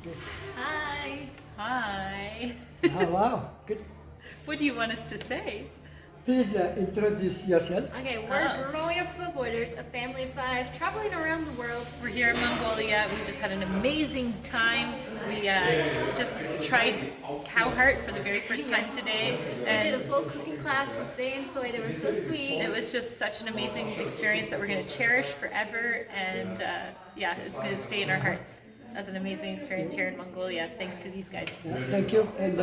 Yes. Hi. Hi. Oh, wow. Good. What do you want us to say? Please introduce yourself. Okay, we're growing up from the borders, a family of 5, traveling around the world. We're here in Mongolia. We just had an amazing time. We just tried cow heart for the very first time today. We did a full cooking class with they and Soy. They were so sweet. It was just such an amazing experience that we're going to cherish forever. And it's going to stay in our hearts as an amazing experience here in Mongolia, thanks to these guys. Thank you. And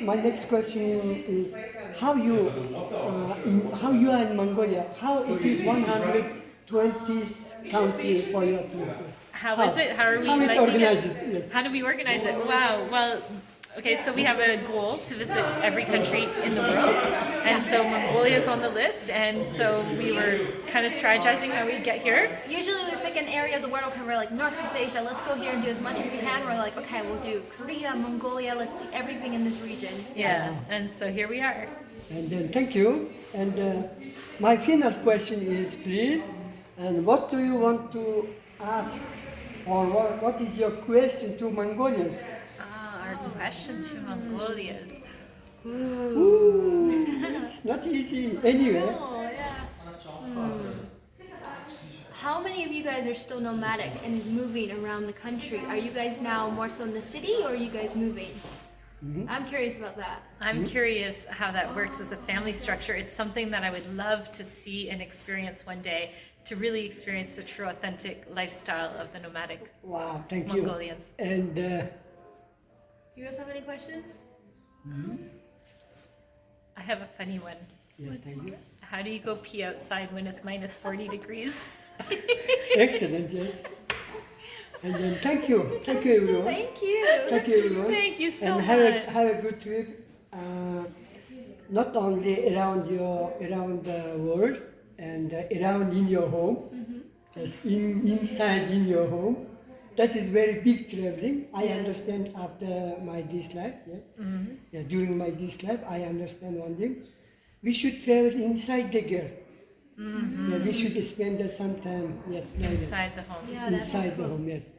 my next question is how you are in Mongolia? How it is 120th country for your trip? How is it? How are we? How it's liking organized? it? Yes. How do we organize it? Wow. Well, okay. So we have a goal to visit every country in the world, and so Mongolia is on the list. And so we were kind of strategizing how we get here. Usually we pick an area of the world, okay, we're like Northeast Asia, let's go here and do as much as we can. We're like, okay, we'll do Korea, Mongolia, let's see everything in this region. Yeah. And so here we are. And then thank you. And my final question is, please, and what do you want to ask, or what is your question to Mongolians? Our question to Mongolians. Ooh, it's not easy. Anyway, Oh, yeah. How many of you guys are still nomadic and moving around the country? Are you guys now more so in the city, or are you guys moving? I'm curious about that. I'm curious how that works as a family structure. It's something that I would love to see and experience one day, to really experience the true authentic lifestyle of the nomadic wow, thank Mongolians. you. And Do you guys have any questions? I have a funny one. yes, thank you. How do you go pee outside when it's minus 40 degrees? Excellent, yes. And then thank you everyone. Thank you. Thank you everyone. Thank you so And much. have a good trip. Not only around the world and around in your home, just inside in your home. That is very big traveling. I understand after this life. Yeah, during this life, I understand one thing. We should travel inside the gear. Yeah, we should spend some time. Yes, Inside the home. Yeah, that's inside the home. Yes,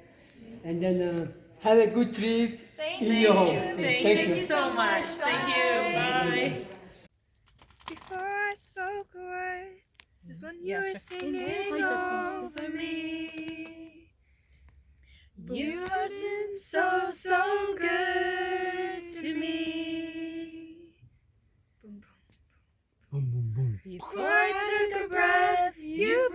and then have a good trip Thank in you. your home. Thank Thank you you. so much. Thank you. Bye. Before I spoke a word, this one you Yeah, were sure. singing over me. You have been so, so good to me. Boom, boom. Boom, boom, boom. Before I took a breath, you